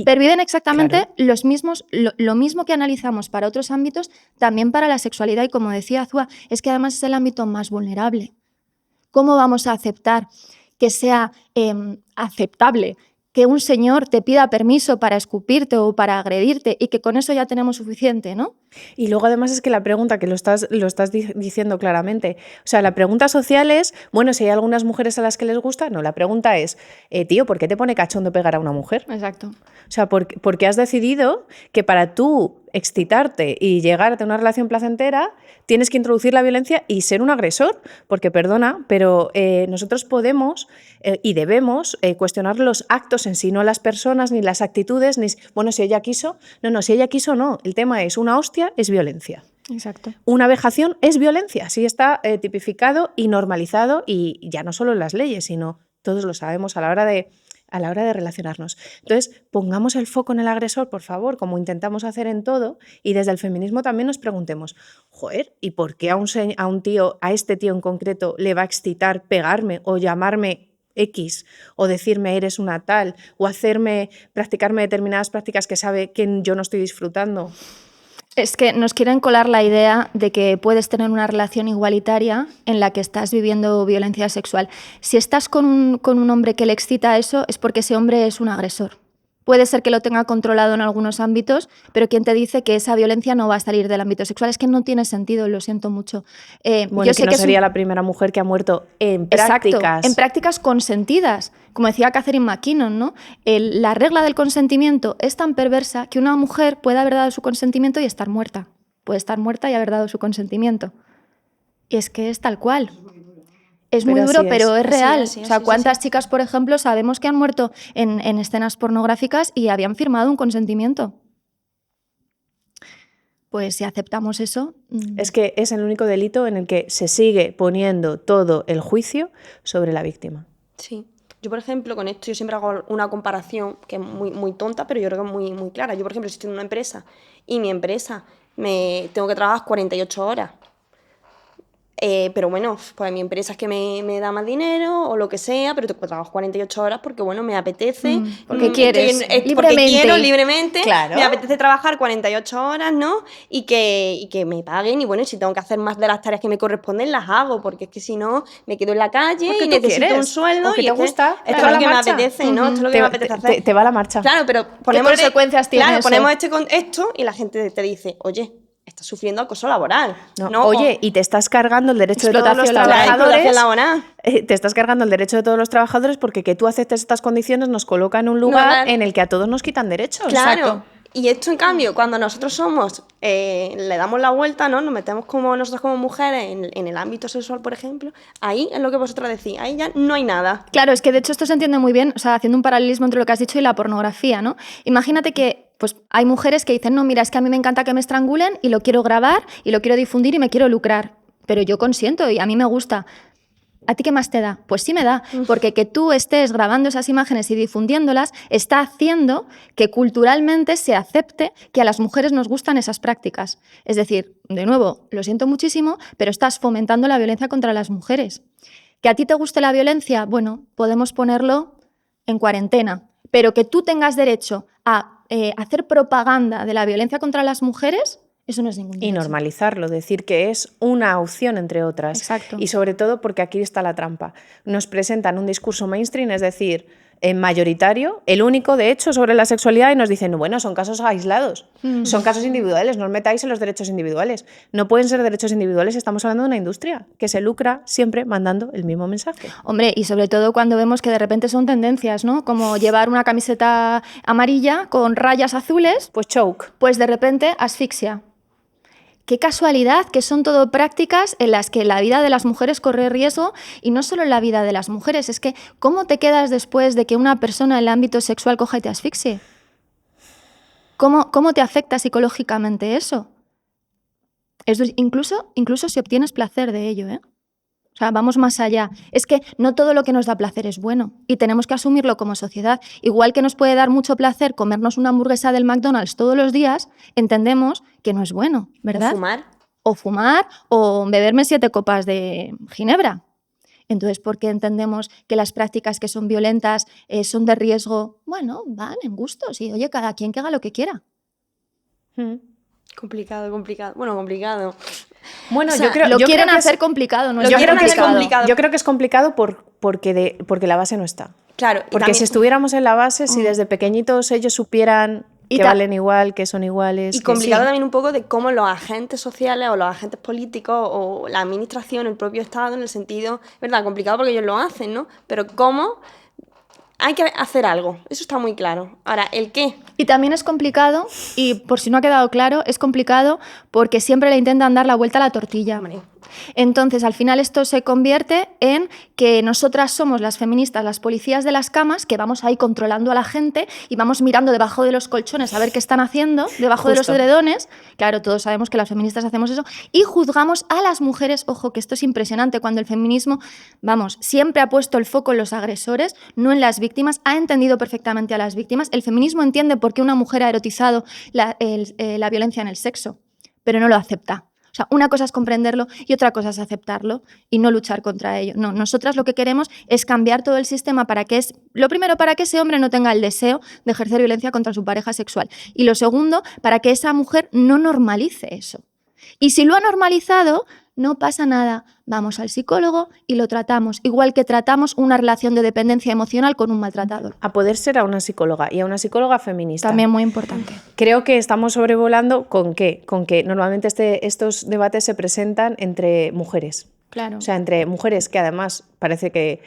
Perviven exactamente lo mismo que analizamos para otros ámbitos, también para la sexualidad. Y como decía Azúa, es que además es el ámbito más vulnerable. ¿Cómo vamos a aceptar que sea aceptable que un señor te pida permiso para escupirte o para agredirte y que con eso ya tenemos suficiente, ¿no? Y luego además es que la pregunta, que lo estás diciendo claramente, o sea, la pregunta social es, bueno, si hay algunas mujeres a las que les gusta, no, la pregunta es, tío, ¿por qué te pone cachondo pegar a una mujer? Exacto. O sea, ¿por qué has decidido que para tú excitarte y llegar a una relación placentera tienes que introducir la violencia y ser un agresor? Porque, perdona, pero nosotros podemos y debemos cuestionar los actos en sí, no las personas, ni las actitudes, ni, bueno, si ella quiso, no, si ella quiso, no. El tema es, una hostia es violencia. Exacto. Una vejación es violencia, sí está tipificado y normalizado, y ya no solo en las leyes, sino todos lo sabemos a la hora de relacionarnos. Entonces, pongamos el foco en el agresor, por favor, como intentamos hacer en todo, y desde el feminismo también nos preguntemos, joder, ¿y por qué a un tío, a este tío en concreto, le va a excitar pegarme o llamarme X, o decirme eres una tal, o practicarme determinadas prácticas que sabe que yo no estoy disfrutando? Es que nos quieren colar la idea de que puedes tener una relación igualitaria en la que estás viviendo violencia sexual. Si estás con un hombre que le excita eso, es porque ese hombre es un agresor. Puede ser que lo tenga controlado en algunos ámbitos, pero ¿quién te dice que esa violencia no va a salir del ámbito sexual? Es que no tiene sentido, lo siento mucho. Bueno, yo sé no que sería la primera mujer que ha muerto en prácticas. Exacto, en prácticas consentidas. Como decía Catherine McKinnon, ¿no? La regla del consentimiento es tan perversa que una mujer puede haber dado su consentimiento y estar muerta. Puede estar muerta y haber dado su consentimiento. Y es que es tal cual. Es muy duro, pero es real. O sea, ¿cuántas chicas, por ejemplo, sabemos que han muerto en escenas pornográficas y habían firmado un consentimiento? Pues si aceptamos eso... Es que es el único delito en el que se sigue poniendo todo el juicio sobre la víctima. Sí. Yo, por ejemplo, con esto yo siempre hago una comparación que es muy, muy tonta, pero yo creo que es muy, muy clara. Yo, por ejemplo, si estoy en una empresa y mi empresa tengo que trabajar 48 horas, pero bueno, pues mi empresa es que me da más dinero o lo que sea, pero trabajo 48 horas porque, bueno, me apetece. Porque quieres, libremente. Porque quiero libremente. Claro. Me apetece trabajar 48 horas, ¿no? Y que me paguen. Y bueno, si tengo que hacer más de las tareas que me corresponden, las hago. Porque es que si no, me quedo en la calle y necesito un sueldo. Y te gusta. Esto es lo que me apetece, ¿no? Esto es lo que me apetece hacer. Te va la marcha. Claro, pero ponemos... ¿Qué consecuencias tiene eso? Ponemos esto y la gente te dice, oye, estás sufriendo acoso laboral. No, oye, y te estás cargando el derecho de todos los trabajadores. Te estás cargando el derecho de todos los trabajadores porque que tú aceptes estas condiciones nos coloca en un lugar en el que a todos nos quitan derechos. Claro. Exacto. Y esto, en cambio, cuando nosotros somos, le damos la vuelta, ¿no? Nos metemos como nosotros como mujeres en el ámbito sexual, por ejemplo, ahí es lo que vosotras decís, ahí ya no hay nada. Claro, es que de hecho esto se entiende muy bien, o sea, haciendo un paralelismo entre lo que has dicho y la pornografía, ¿no? Imagínate que pues hay mujeres que dicen, no, mira, es que a mí me encanta que me estrangulen y lo quiero grabar y lo quiero difundir y me quiero lucrar, pero yo consiento y a mí me gusta. ¿A ti qué más te da? Pues sí me da, porque que tú estés grabando esas imágenes y difundiéndolas está haciendo que culturalmente se acepte que a las mujeres nos gustan esas prácticas. Es decir, de nuevo, lo siento muchísimo, pero estás fomentando la violencia contra las mujeres. ¿Que a ti te guste la violencia? Bueno, podemos ponerlo en cuarentena, pero que tú tengas derecho a hacer propaganda de la violencia contra las mujeres, eso no es ningún derecho. Y normalizarlo, decir que es una opción entre otras. Exacto. Y sobre todo porque aquí está la trampa. Nos presentan un discurso mainstream, es decir, mayoritario, el único de hecho sobre la sexualidad, y nos dicen, bueno, son casos aislados, son casos individuales, no os metáis en los derechos individuales. No pueden ser derechos individuales, estamos hablando de una industria que se lucra siempre mandando el mismo mensaje. Hombre, y sobre todo cuando vemos que de repente son tendencias, ¿no? Como llevar una camiseta amarilla con rayas azules. Pues choke. Pues de repente asfixia. Qué casualidad que son todo prácticas en las que la vida de las mujeres corre riesgo, y no solo la vida de las mujeres, es que ¿cómo te quedas después de que una persona en el ámbito sexual coja y te asfixie? ¿Cómo te afecta psicológicamente eso? Incluso si obtienes placer de ello, ¿eh? O sea, vamos más allá. Es que no todo lo que nos da placer es bueno y tenemos que asumirlo como sociedad. Igual que nos puede dar mucho placer comernos una hamburguesa del McDonald's todos los días, entendemos que no es bueno, ¿verdad? O fumar o beberme 7 copas de ginebra. Entonces, ¿por qué entendemos que las prácticas que son violentas son de riesgo? Bueno, van en gustos y, oye, cada quien que haga lo que quiera. Complicado. Bueno, complicado. Bueno, o sea, yo quieren hacer complicado, ¿no? Yo creo que es complicado porque la base no está. Claro. Porque también, si estuviéramos en la base, si desde pequeñitos ellos supieran que valen igual, que son iguales... Y que complicado sí. también un poco de cómo los agentes sociales o los agentes políticos o la administración, el propio Estado, en el sentido... ¿Verdad? Complicado porque ellos lo hacen, ¿no? Pero cómo... Hay que hacer algo, eso está muy claro. Ahora, ¿el qué? Y también es complicado, y por si no ha quedado claro, es complicado porque siempre le intentan dar la vuelta a la tortilla. Hombre. Entonces, al final esto se convierte en que nosotras somos las feministas, las policías de las camas, que vamos ahí controlando a la gente y vamos mirando debajo de los colchones a ver qué están haciendo, debajo de los edredones. Claro, todos sabemos que las feministas hacemos eso. Y juzgamos a las mujeres. Ojo, que esto es impresionante, cuando el feminismo, vamos, siempre ha puesto el foco en los agresores, no en las víctimas, ha entendido perfectamente a las víctimas. El feminismo entiende por qué una mujer ha erotizado la violencia en el sexo, pero no lo acepta. O sea, una cosa es comprenderlo y otra cosa es aceptarlo y no luchar contra ello. No, nosotras lo que queremos es cambiar todo el sistema para que lo primero, para que ese hombre no tenga el deseo de ejercer violencia contra su pareja sexual. Y lo segundo, para que esa mujer no normalice eso. Y si lo ha normalizado, no pasa nada. Vamos al psicólogo y lo tratamos, igual que tratamos una relación de dependencia emocional con un maltratador. A poder ser a una psicóloga y a una psicóloga feminista. También muy importante. Creo que estamos sobrevolando con que normalmente estos debates se presentan entre mujeres. Claro. O sea, entre mujeres que además parece que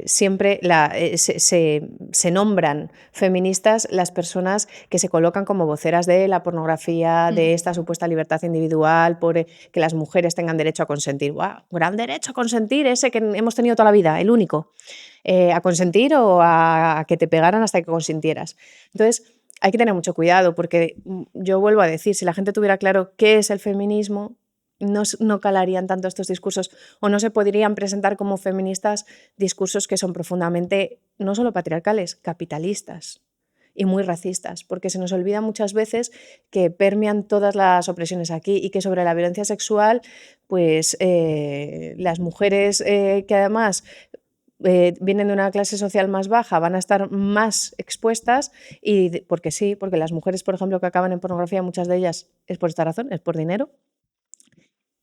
siempre se nombran feministas las personas que se colocan como voceras de la pornografía, de esta supuesta libertad individual, por que las mujeres tengan derecho a consentir. ¡Wow! Gran derecho a consentir, ese que hemos tenido toda la vida, el único. A consentir o a que te pegaran hasta que consintieras. Entonces, hay que tener mucho cuidado porque yo vuelvo a decir, si la gente tuviera claro qué es el feminismo, no calarían tanto estos discursos o no se podrían presentar como feministas discursos que son profundamente no solo patriarcales, capitalistas y muy racistas, porque se nos olvida muchas veces que permean todas las opresiones aquí y que sobre la violencia sexual, pues las mujeres que además vienen de una clase social más baja, van a estar más expuestas y porque sí, porque las mujeres, por ejemplo, que acaban en pornografía, muchas de ellas es por esta razón, es por dinero.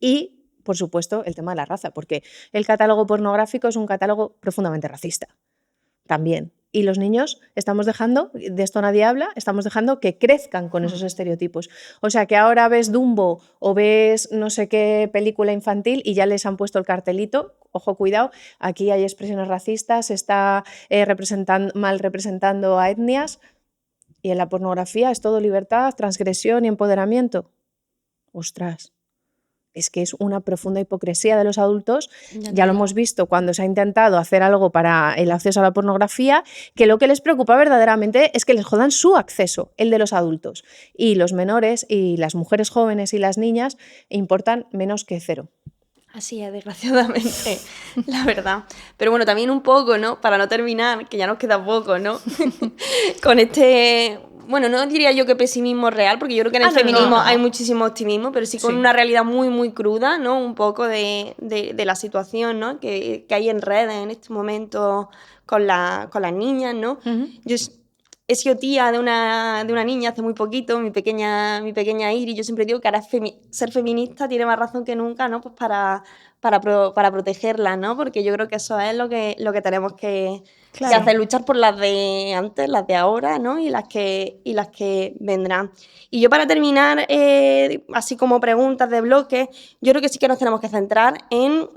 Y, por supuesto, el tema de la raza, porque el catálogo pornográfico es un catálogo profundamente racista también. Y los niños estamos dejando, de esto nadie habla, estamos dejando que crezcan con esos estereotipos. O sea, que ahora ves Dumbo o ves no sé qué película infantil y ya les han puesto el cartelito, ojo, cuidado, aquí hay expresiones racistas, se está mal representando a etnias, y en la pornografía es todo libertad, transgresión y empoderamiento. Ostras. Es que es una profunda hipocresía de los adultos, ya lo hemos visto cuando se ha intentado hacer algo para el acceso a la pornografía, que lo que les preocupa verdaderamente es que les jodan su acceso, el de los adultos. Y los menores y las mujeres jóvenes y las niñas importan menos que cero. Así es, desgraciadamente, la verdad. Pero bueno, también un poco, ¿no? Para no terminar, que ya nos queda poco, ¿no? Con este... Bueno, no diría yo que pesimismo real, porque yo creo que en el feminismo hay muchísimo optimismo, pero sí con una realidad muy, muy cruda, ¿no? Un poco de la situación, ¿no? Que hay en redes en este momento con las niñas, ¿no? Yo he sido tía de una niña hace muy poquito, mi pequeña Iris. Yo siempre digo que ahora ser feminista tiene más razón que nunca, ¿no? Pues para protegerla, ¿no? Porque yo creo que eso es lo que tenemos que hacer, luchar por las de antes, las de ahora, ¿no? Y las que vendrán. Y yo, para terminar, así como preguntas de bloque, yo creo que sí que nos tenemos que centrar en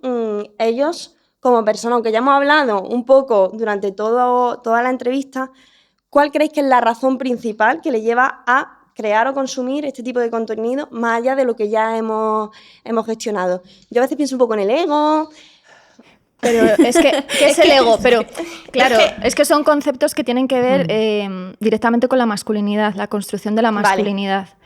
ellos como personas, aunque ya hemos hablado un poco durante toda la entrevista. ¿Cuál creéis que es la razón principal que le lleva a crear o consumir este tipo de contenido más allá de lo que ya hemos gestionado? Yo a veces pienso un poco en el ego. Pero es que ¿qué es el ego? Pero claro, es que son conceptos que tienen que ver directamente con la masculinidad, la construcción de la masculinidad. Vale.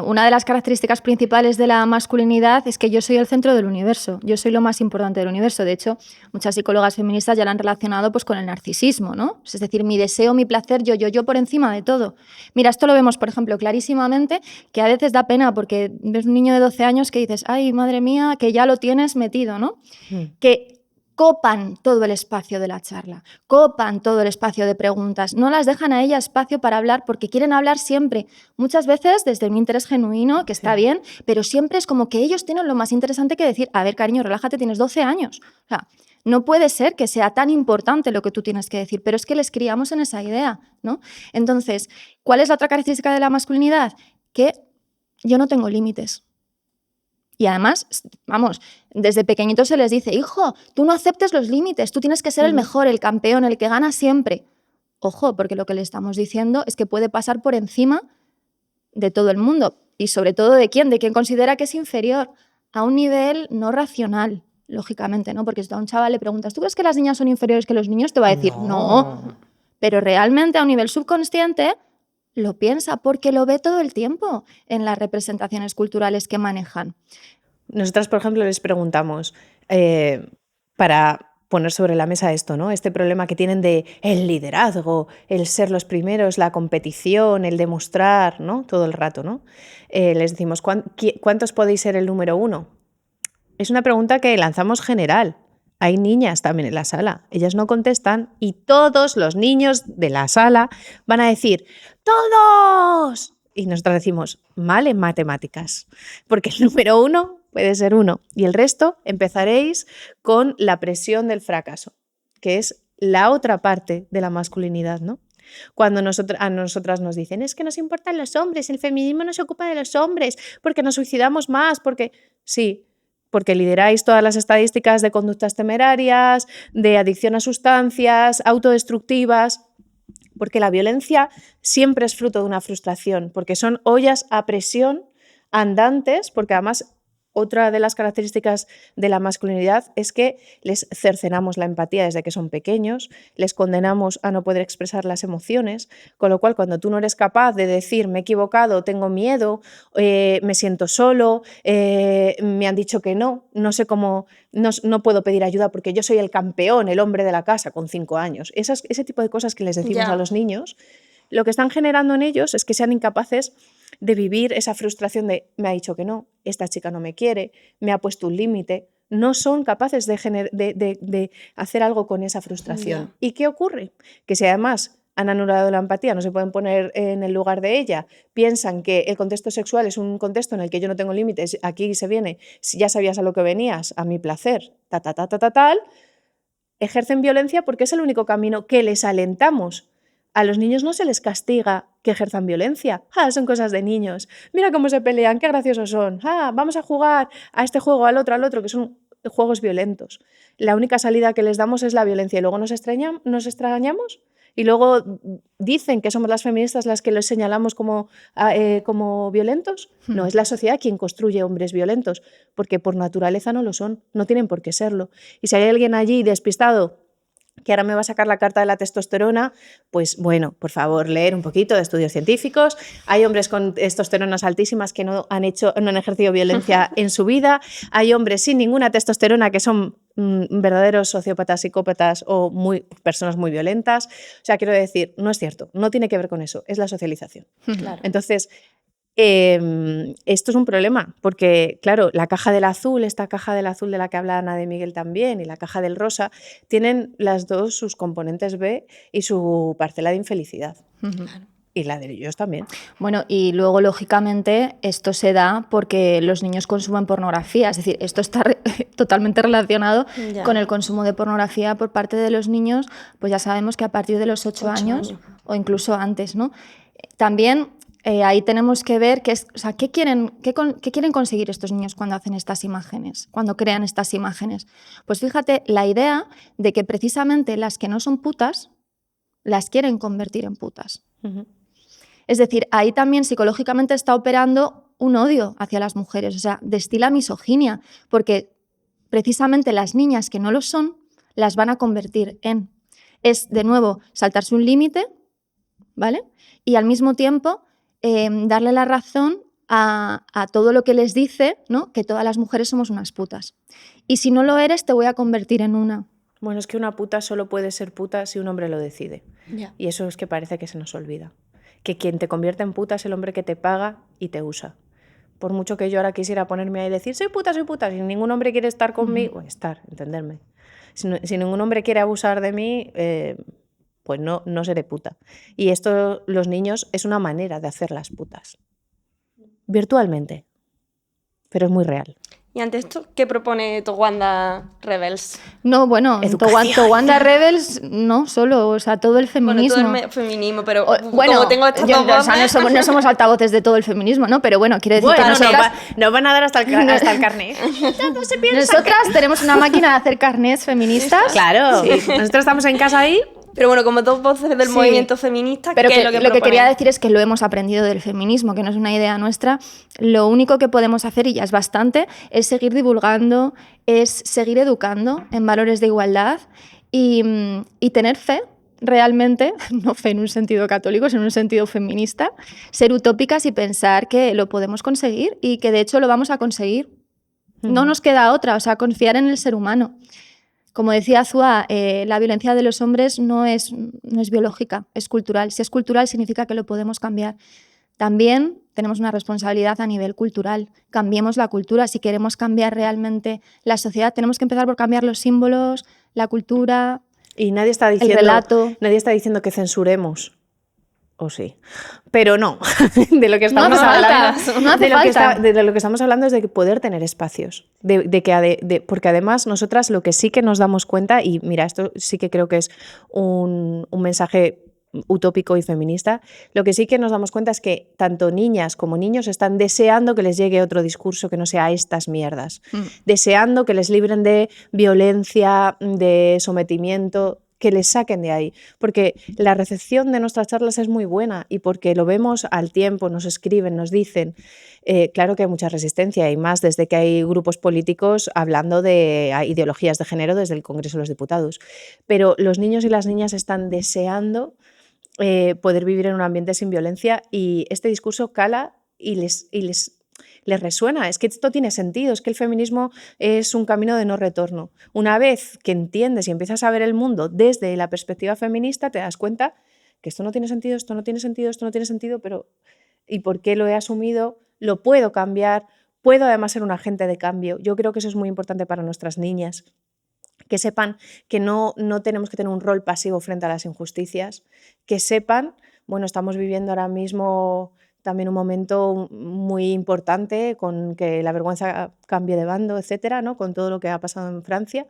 Una de las características principales de la masculinidad es que yo soy el centro del universo, yo soy lo más importante del universo. De hecho, muchas psicólogas feministas ya lo han relacionado pues, con el narcisismo, ¿no? Es decir, mi deseo, mi placer, yo por encima de todo. Mira, esto lo vemos, por ejemplo, clarísimamente, que a veces da pena porque ves un niño de 12 años que dices, ay, madre mía, que ya lo tienes metido, ¿no? Que copan todo el espacio de la charla, copan todo el espacio de preguntas, no las dejan a ella espacio para hablar porque quieren hablar siempre, muchas veces desde un interés genuino, que está bien, pero siempre es como que ellos tienen lo más interesante que decir. A ver, cariño, relájate, tienes 12 años. O sea, no puede ser que sea tan importante lo que tú tienes que decir, pero es que les criamos en esa idea, ¿no? Entonces, ¿cuál es la otra característica de la masculinidad? Que yo no tengo límites. Y además, vamos, desde pequeñitos se les dice, hijo, tú no aceptes los límites, tú tienes que ser el mejor, el campeón, el que gana siempre. Ojo, porque lo que le estamos diciendo es que puede pasar por encima de todo el mundo. Y sobre todo de quién considera que es inferior, a un nivel no racional, lógicamente, ¿no? Porque si a un chaval le preguntas, ¿tú crees que las niñas son inferiores que los niños? Te va a decir, no. Pero realmente a un nivel subconsciente lo piensa porque lo ve todo el tiempo en las representaciones culturales que manejan. Nosotras, por ejemplo, les preguntamos para poner sobre la mesa esto, ¿no? Este problema que tienen de el liderazgo, el ser los primeros, la competición, el demostrar, ¿no? Todo el rato, ¿no? Les decimos, ¿cuántos podéis ser el número 1? Es una pregunta que lanzamos general. Hay niñas también en la sala, ellas no contestan y todos los niños de la sala van a decir ¡todos! Y nosotros decimos mal en matemáticas, porque el número 1 puede ser 1 y el resto empezaréis con la presión del fracaso, que es la otra parte de la masculinidad, ¿no? Cuando a nosotras nos dicen es que nos importan los hombres, el feminismo no se ocupa de los hombres, porque nos suicidamos más, porque sí, porque lideráis todas las estadísticas de conductas temerarias, de adicción a sustancias, autodestructivas, porque la violencia siempre es fruto de una frustración, porque son ollas a presión andantes, porque además otra de las características de la masculinidad es que les cercenamos la empatía desde que son pequeños, les condenamos a no poder expresar las emociones, con lo cual cuando tú no eres capaz de decir me he equivocado, tengo miedo, me siento solo, me han dicho que no sé cómo, no puedo pedir ayuda porque yo soy el campeón, el hombre de la casa con 5 años, ese tipo de cosas que les decimos a los niños, lo que están generando en ellos es que sean incapaces de vivir esa frustración de me ha dicho que no, esta chica no me quiere, me ha puesto un límite, no son capaces de hacer algo con esa frustración. ¿Y qué ocurre? Que si además han anulado la empatía, no se pueden poner en el lugar de ella, piensan que el contexto sexual es un contexto en el que yo no tengo límites, aquí se viene, si ya sabías a lo que venías, a mi placer, tal, ejercen violencia porque es el único camino que les alentamos. A los niños no se les castiga que ejerzan violencia. Son cosas de niños. Mira cómo se pelean, qué graciosos son. Vamos a jugar a este juego, al otro, que son juegos violentos. La única salida que les damos es la violencia y luego nos extrañamos y luego dicen que somos las feministas las que los señalamos como violentos. No, es la sociedad quien construye hombres violentos, porque por naturaleza no lo son, no tienen por qué serlo. Y si hay alguien allí despistado que ahora me va a sacar la carta de la testosterona, pues bueno, por favor, leer un poquito de estudios científicos. Hay hombres con testosteronas altísimas que no han ejercido violencia en su vida. Hay hombres sin ninguna testosterona que son verdaderos sociópatas, psicópatas o personas muy violentas. O sea, quiero decir, no es cierto, no tiene que ver con eso, es la socialización. Claro. Entonces, esto es un problema, porque claro, la caja del azul, esta caja del azul de la que habla Ana de Miguel también, y la caja del rosa, tienen las dos sus componentes B y su parcela de infelicidad. Claro. Y la de ellos también. Bueno, y luego, lógicamente, esto se da porque los niños consumen pornografía. Es decir, esto está totalmente relacionado con el consumo de pornografía por parte de los niños, pues ya sabemos que a partir de los 8 años o incluso antes, ¿no? También ahí tenemos que ver qué quieren conseguir estos niños cuando hacen estas imágenes, cuando crean estas imágenes. Pues fíjate, la idea de que precisamente las que no son putas las quieren convertir en putas. Es decir, ahí también psicológicamente está operando un odio hacia las mujeres, o sea, destila misoginia, porque precisamente las niñas que no lo son las van a convertir en. Es, de nuevo, saltarse un límite, ¿vale? Y al mismo tiempo darle la razón a todo lo que les dice, ¿no? Que todas las mujeres somos unas putas. Y si no lo eres, te voy a convertir en una. Bueno, es que una puta solo puede ser puta si un hombre lo decide. Y eso es que parece que se nos olvida. Que quien te convierte en puta es el hombre que te paga y te usa. Por mucho que yo ahora quisiera ponerme ahí y decir soy puta, si ningún hombre quiere estar conmigo, entenderme. Si ningún hombre quiere abusar de mí, pues no seré puta. Y esto, los niños, es una manera de hacer las putas. Virtualmente. Pero es muy real. Y ante esto, ¿qué propone Towanda Rebels? No, bueno, Towanda Rebels no solo, o sea, todo el feminismo. Bueno, todo el feminismo, pero bueno, como tengo estas dos voces... O sea, no somos altavoces de todo el feminismo, ¿no? Pero bueno, quiero decir que nosotras... Nos van a dar hasta el carnet. No se piensa nosotras tenemos una máquina de hacer carnets feministas. Claro, sí. Nosotros estamos en casa ahí. Pero bueno, como dos voces del movimiento feminista, pero ¿qué es lo que lo que quería decir es que lo hemos aprendido del feminismo, que no es una idea nuestra. Lo único que podemos hacer, y ya es bastante, es seguir divulgando, es seguir educando en valores de igualdad y tener fe, realmente, no fe en un sentido católico, sino en un sentido feminista, ser utópicas y pensar que lo podemos conseguir y que de hecho lo vamos a conseguir. No nos queda otra, o sea, confiar en el ser humano. Como decía Azúa, la violencia de los hombres no es biológica, es cultural. Si es cultural significa que lo podemos cambiar. También tenemos una responsabilidad a nivel cultural. Cambiemos la cultura. Si queremos cambiar realmente la sociedad, tenemos que empezar por cambiar los símbolos, la cultura, y nadie está diciendo, el relato. Nadie está diciendo que censuremos. O sí. Pero no, de lo que estamos hablando. De lo que estamos hablando es de poder tener espacios. Porque además nosotras lo que sí que nos damos cuenta, y mira, esto sí que creo que es un mensaje utópico y feminista, lo que sí que nos damos cuenta es que tanto niñas como niños están deseando que les llegue otro discurso que no sea estas mierdas. Deseando que les libren de violencia, de sometimiento, que les saquen de ahí, porque la recepción de nuestras charlas es muy buena y porque lo vemos al tiempo, nos escriben, nos dicen. Claro que hay mucha resistencia y más desde que hay grupos políticos hablando de ideologías de género desde el Congreso de los Diputados, pero los niños y las niñas están deseando poder vivir en un ambiente sin violencia y este discurso cala y les resuena, es que esto tiene sentido, es que el feminismo es un camino de no retorno. Una vez que entiendes y empiezas a ver el mundo desde la perspectiva feminista, te das cuenta que esto no tiene sentido, esto no tiene sentido, esto no tiene sentido, pero ¿y por qué lo he asumido? Lo puedo cambiar, puedo además ser un agente de cambio. Yo creo que eso es muy importante para nuestras niñas, que sepan que no tenemos que tener un rol pasivo frente a las injusticias, que sepan, bueno, estamos viviendo ahora mismo también un momento muy importante con que la vergüenza cambie de bando, etcétera, ¿no? Con todo lo que ha pasado en Francia.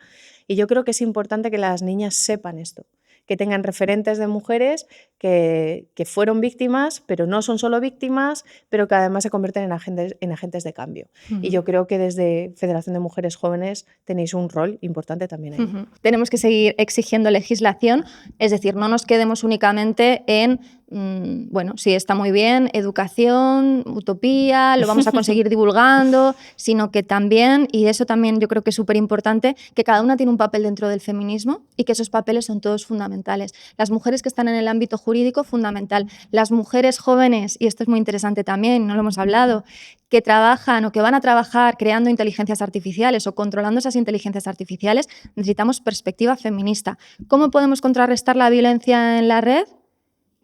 Y yo creo que es importante que las niñas sepan esto, que tengan referentes de mujeres que fueron víctimas, pero no son solo víctimas, pero que además se convierten en agentes de cambio. Y yo creo que desde Federación de Mujeres Jóvenes tenéis un rol importante también ahí. Tenemos que seguir exigiendo legislación, es decir, no nos quedemos únicamente en bueno, sí, está muy bien, educación, utopía, lo vamos a conseguir divulgando, sino que también, y eso también yo creo que es súper importante, que cada una tiene un papel dentro del feminismo y que esos papeles son todos fundamentales. Las mujeres que están en el ámbito jurídico, fundamental. Las mujeres jóvenes, y esto es muy interesante también, no lo hemos hablado, que trabajan o que van a trabajar creando inteligencias artificiales o controlando esas inteligencias artificiales, necesitamos perspectiva feminista. ¿Cómo podemos contrarrestar la violencia en la red?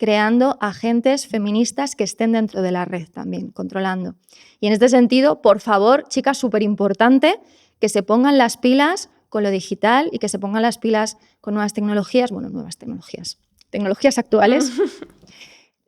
Creando agentes feministas que estén dentro de la red también, controlando. Y en este sentido, por favor, chicas, súper importante que se pongan las pilas con lo digital y que se pongan las pilas con nuevas tecnologías, tecnologías actuales.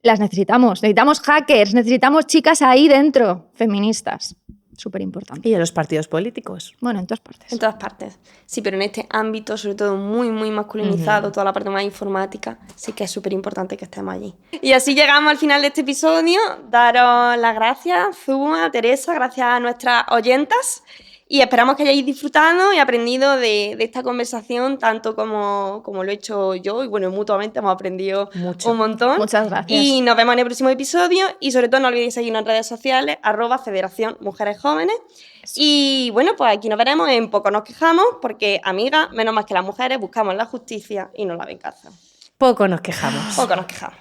Las necesitamos hackers, necesitamos chicas ahí dentro, feministas. Súper importante. Y en los partidos políticos. Bueno, en todas partes. En todas partes. Sí, pero en este ámbito, sobre todo muy, muy masculinizado, toda la parte más informática, sí que es súper importante que estemos allí. Y así llegamos al final de este episodio. Daros las gracias, Zuma, Teresa, gracias a nuestras oyentas. Y esperamos que hayáis disfrutado y aprendido de esta conversación, tanto como lo he hecho yo. Y bueno, mutuamente hemos aprendido un montón. Muchas gracias. Y nos vemos en el próximo episodio. Y sobre todo no olvidéis seguirnos en redes sociales, @Federación Mujeres Jóvenes. Eso. Y bueno, pues aquí nos veremos en Poco Nos Quejamos, porque, amiga, menos más que las mujeres buscamos la justicia y no la venganza. Poco nos quejamos. Poco nos quejamos.